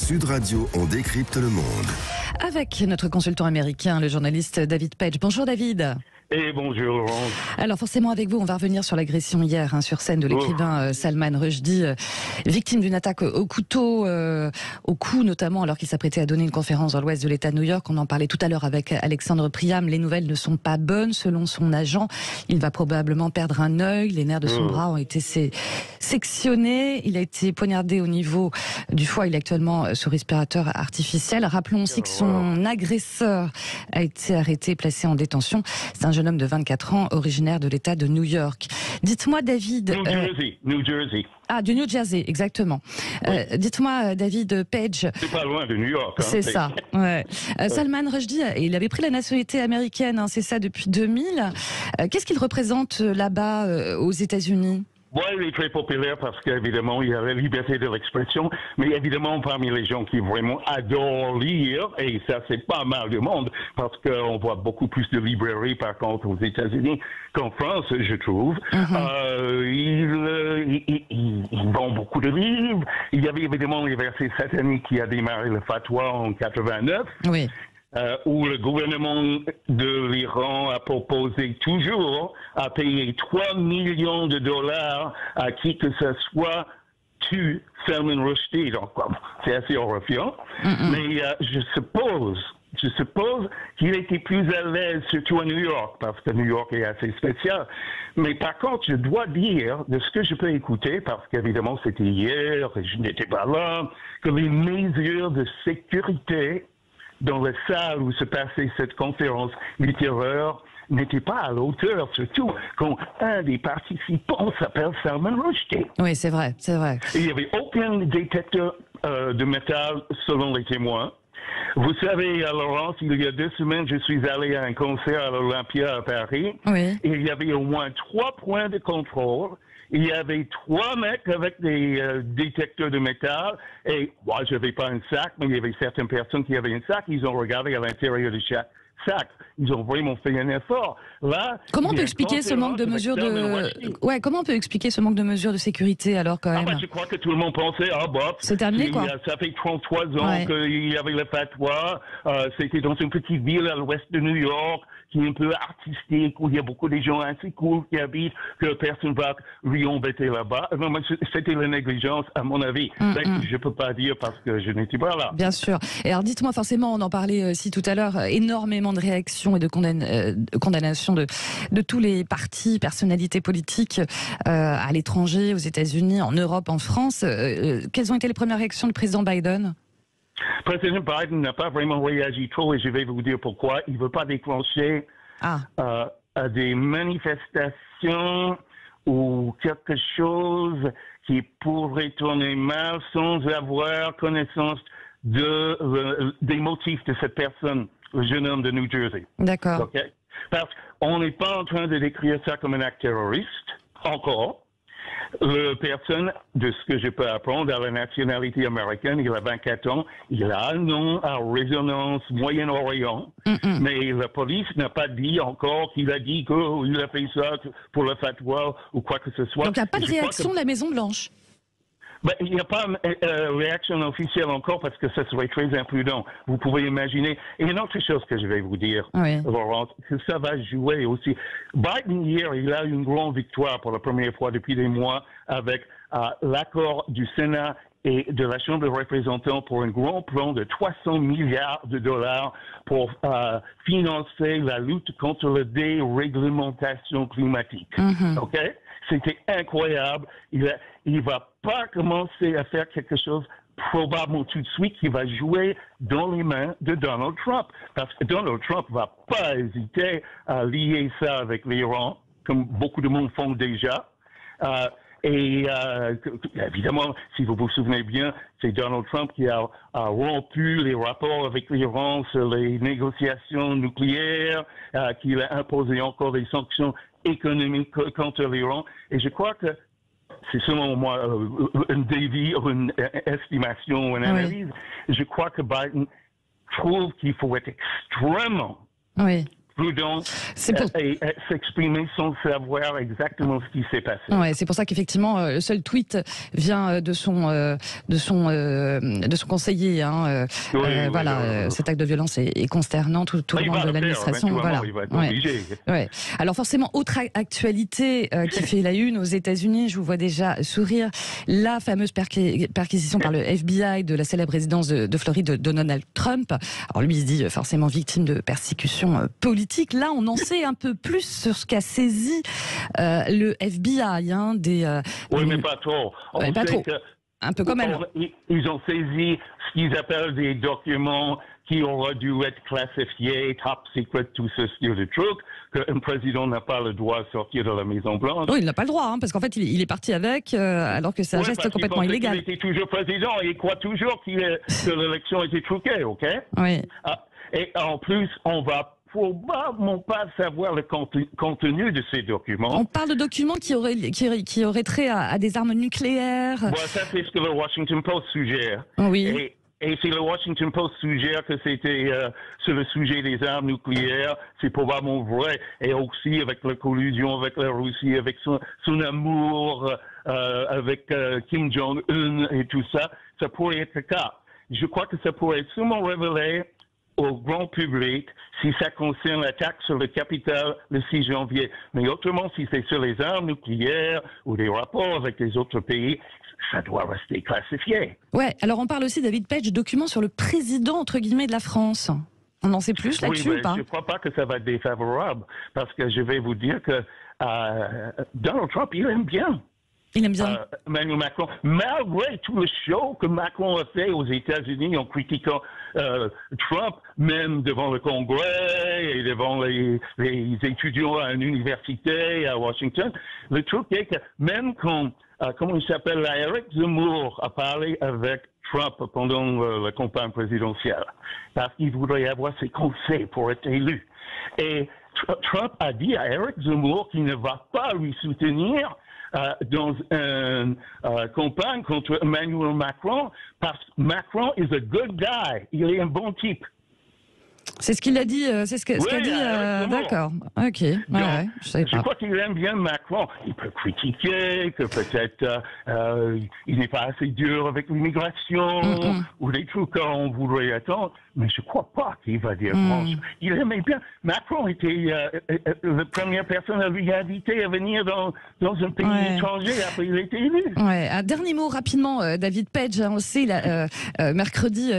Sud Radio, on décrypte le monde. Avec notre consultant américain, le journaliste David Page. Bonjour David. Et bonjour Laurent. Alors forcément avec vous, on va revenir sur l'agression hier sur scène de l'écrivain Salman Rushdie, victime d'une attaque au couteau, au cou notamment, alors qu'il s'apprêtait à donner une conférence dans l'ouest de l'État de New York. On en parlait tout à l'heure avec Alexandre Priam. Les nouvelles ne sont pas bonnes selon son agent. Il va probablement perdre un œil. Les nerfs de son bras ont été sectionnés. Il a été poignardé au niveau du foie. Il est actuellement sous respirateur artificiel. Rappelons aussi que son agresseur a été arrêté, placé en détention. C'est un jeune homme de 24 ans, originaire de l'État de New York. Dites-moi, David... New Jersey. Ah, du New Jersey, exactement. Oui. Dites-moi, David Page... C'est pas loin de New York. C'est ça, ouais. Salman Rushdie, il avait pris la nationalité américaine, c'est ça, depuis 2000. Qu'est-ce qu'il représente là-bas, aux États-Unis ? Oui, il est très populaire parce qu'évidemment, il y a la liberté de l'expression, mais évidemment, parmi les gens qui vraiment adorent lire, et ça, c'est pas mal de monde, parce qu'on voit beaucoup plus de librairies, par contre, aux États-Unis qu'en France, je trouve. Il vend beaucoup de livres. Il y avait évidemment les versets sataniques qui a démarré le fatwa en 89. Oui. Où le gouvernement de l'Iran a proposé toujours à payer 3 millions de dollars à qui que ce soit tue Salman Rushdie. Donc, c'est assez horrifiant. Mais je suppose qu'il était plus à l'aise, surtout à New York, parce que New York est assez spécial. Mais par contre, je dois dire, de ce que je peux écouter, parce qu'évidemment c'était hier et je n'étais pas là, que les mesures de sécurité dans la salle où se passait cette conférence littéraire n'était pas à la hauteur, surtout quand un des participants s'appelle Salman Rushdie. Oui, c'est vrai, c'est vrai. Il n'y avait aucun détecteur de métal selon les témoins. Vous savez, Laurence, il y a 2 semaines, je suis allé à un concert à l'Olympia à Paris. Oui. Et il y avait au moins 3 points de contrôle. Il y avait 3 mecs avec des détecteurs de métal. Et moi, je n'avais pas un sac, mais il y avait certaines personnes qui avaient un sac. Ils ont regardé à l'intérieur de chaque sac. Ils ont vraiment fait un effort. Là, comment on peut expliquer ce manque de mesures comment on peut expliquer ce manque de mesures de sécurité alors quand même? Je crois que tout le monde pensait, c'est terminé quoi. Ça fait 33 ans qu'il y avait le fatwa. C'était dans une petite ville à l'ouest de New York qui est un peu artistique, où il y a beaucoup de gens assez cool qui habitent, que personne ne va lui embêter là-bas. Non, mais c'était la négligence, à mon avis. Je ne peux pas dire parce que je n'étais pas là. Bien sûr. Et alors dites-moi, forcément, on en parlait aussi tout à l'heure, énormément de réactions et de condamnations de tous les partis, personnalités politiques à l'étranger, aux États-Unis, en Europe, en France. Quelles ont été les premières réactions du président Biden ? Le président Biden n'a pas vraiment réagi trop et je vais vous dire pourquoi. Il ne veut pas déclencher des manifestations ou quelque chose qui pourrait tourner mal sans avoir connaissance des motifs de cette personne, le jeune homme de New Jersey. D'accord. Okay? Parce qu'on n'est pas en train de décrire ça comme un acte terroriste, encore. La personne, de ce que je peux apprendre, a la nationalité américaine, il a 24 ans, il a un nom à résonance Moyen-Orient, mais la police n'a pas dit encore qu'il a dit qu'il a fait ça pour le fatwa ou quoi que ce soit. Donc il n'y a pas de réaction de la Maison-Blanche? Il n'y a pas de réaction officielle encore parce que ça serait très imprudent. Vous pouvez imaginer. Et une autre chose que je vais vous dire, Laurent, que ça va jouer aussi. Biden, hier, il a eu une grande victoire pour la première fois depuis des mois avec l'accord du Sénat et de la Chambre des représentants pour un grand plan de 300 milliards de dollars pour financer la lutte contre la déréglementation climatique. OK? C'était incroyable. Il va pas commencer à faire quelque chose probablement tout de suite qui va jouer dans les mains de Donald Trump. Parce que Donald Trump va pas hésiter à lier ça avec l'Iran, comme beaucoup de monde font déjà. Évidemment, si vous vous souvenez bien, c'est Donald Trump qui a rompu les rapports avec l'Iran sur les négociations nucléaires, qui a imposé encore des sanctions économiques contre l'Iran. Et je crois que c'est selon moi une estimation, une analyse. Je crois que Biden trouve qu'il faut être extrêmement prudent et s'exprimer sans savoir exactement ce qui s'est passé. Ouais, c'est pour ça qu'effectivement, le seul tweet vient de son conseiller. Hein, voilà, cet acte de violence est consternant. Tout le monde de l'administration. Voilà. Il va être obligé. Ouais. Alors forcément, autre actualité qui fait la une aux États-Unis, je vous vois déjà sourire, la fameuse perquisition par le FBI de la célèbre résidence de Floride de Donald Trump. Alors lui, il se dit forcément victime de persécution politique. Là, on en sait un peu plus sur ce qu'a saisi le FBI. Oui, mais pas trop. Pas trop. Un peu quand même. Ils ont saisi ce qu'ils appellent des documents qui auraient dû être classifiés, top secret, tout ce style de trucs, qu'un président n'a pas le droit de sortir de la Maison-Blanche. Oui, il n'a pas le droit, parce qu'en fait, il est parti avec, alors que c'est un geste complètement illégal. Il était toujours président et il croit toujours que l'élection était truquée, OK? Oui. Et en plus, on va probablement pas savoir le contenu de ces documents. On parle de documents qui auraient trait à des armes nucléaires. Bon, ça, c'est ce que le Washington Post suggère. Oui. Et si le Washington Post suggère que c'était sur le sujet des armes nucléaires, c'est probablement vrai. Et aussi avec la collusion avec la Russie, avec son amour avec Kim Jong-un et tout ça, ça pourrait être le cas. Je crois que ça pourrait être seulement révélé au grand public si ça concerne l'attaque sur le Capitole le 6 janvier. Mais autrement, si c'est sur les armes nucléaires ou des rapports avec les autres pays, ça doit rester classifié. Ouais, alors on parle aussi, David Page, de documents sur le président, entre guillemets, de la France. On en sait plus là-dessus ou pas? Je ne crois pas que ça va être défavorable, parce que je vais vous dire que Donald Trump, il aime bien. Il aime bien. Emmanuel Macron, malgré tout le show que Macron a fait aux États-Unis en critiquant Trump, même devant le Congrès et devant les étudiants à l'université à Washington, le truc est que même quand, comment il s'appelle, Eric Zemmour a parlé avec Trump pendant la campagne présidentielle, parce qu'il voudrait avoir ses conseils pour être élu. Et Trump a dit à Eric Zemmour qu'il ne va pas lui soutenir dans une campagne contre Emmanuel Macron, parce que Macron is a good guy. Il est un bon type. C'est ce qu'il a dit, c'est ce qu'a dit. D'accord, ok. Je crois qu'il aime bien Macron. Il peut critiquer que peut-être il n'est pas assez dur avec l'immigration ou des trucs qu'on voudrait attendre, mais je ne crois pas qu'il va dire franchement. Il aimait bien. Macron était la première personne à lui inviter à venir dans un pays étranger après il était élu. Ouais. Un dernier mot rapidement, David Page. On sait, mercredi,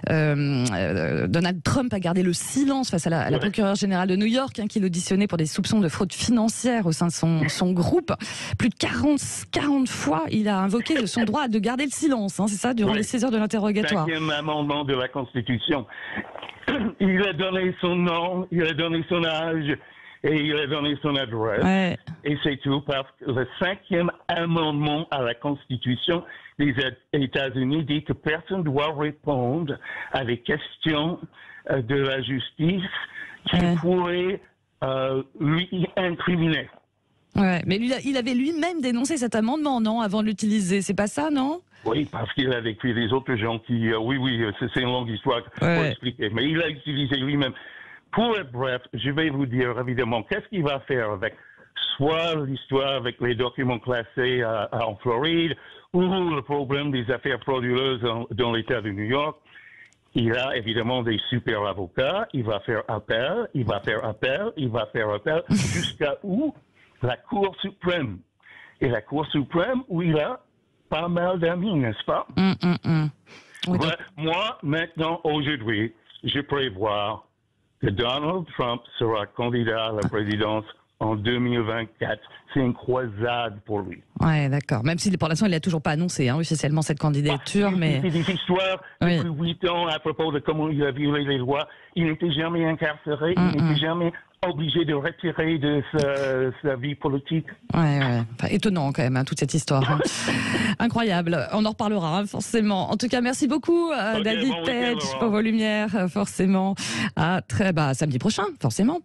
Donald Trump a gardé le silence face à la procureure générale de New York, qui l'auditionnait pour des soupçons de fraude financière au sein de son groupe. Plus de 40 fois, il a invoqué son droit de garder le silence, c'est ça, durant les 16 heures de l'interrogatoire. 5e amendement de la Constitution. Il a donné son nom, il a donné son âge et il a donné son adresse. Ouais. Et c'est tout, parce que le 5e amendement à la Constitution des États-Unis dit que personne ne doit répondre à des questions de la justice qui pourraient lui incriminer. Ouais, mais il avait lui-même dénoncé cet amendement, non, avant de l'utiliser. C'est pas ça, non? Oui, parce qu'il a vécu les autres gens qui... oui, c'est une longue histoire pour expliquer. Mais il a utilisé lui-même. Pour être bref, je vais vous dire évidemment qu'est-ce qu'il va faire avec soit l'histoire avec les documents classés en Floride ou le problème des affaires frauduleuses dans l'État de New York. Il a évidemment des super avocats, il va faire appel, il va faire appel, il va faire appel, jusqu'à où la Cour suprême. Et la Cour suprême, où il a pas mal d'amis, n'est-ce pas? Oui. Moi, maintenant, aujourd'hui, je prévois que Donald Trump sera candidat à la présidence en 2024. C'est une croisade pour lui. Ouais, d'accord. Même si pour l'instant, il n'a toujours pas annoncé officiellement cette candidature. Mais c'est des histoires depuis 8 ans à propos de comment il a violé les lois. Il n'était jamais incarcéré, il n'était jamais obligé de retirer de sa vie politique. Ouais. Enfin, étonnant quand même, toute cette histoire. Incroyable. On en reparlera, forcément. En tout cas, merci beaucoup, David Page, pour vos lumières, forcément. À samedi prochain, forcément.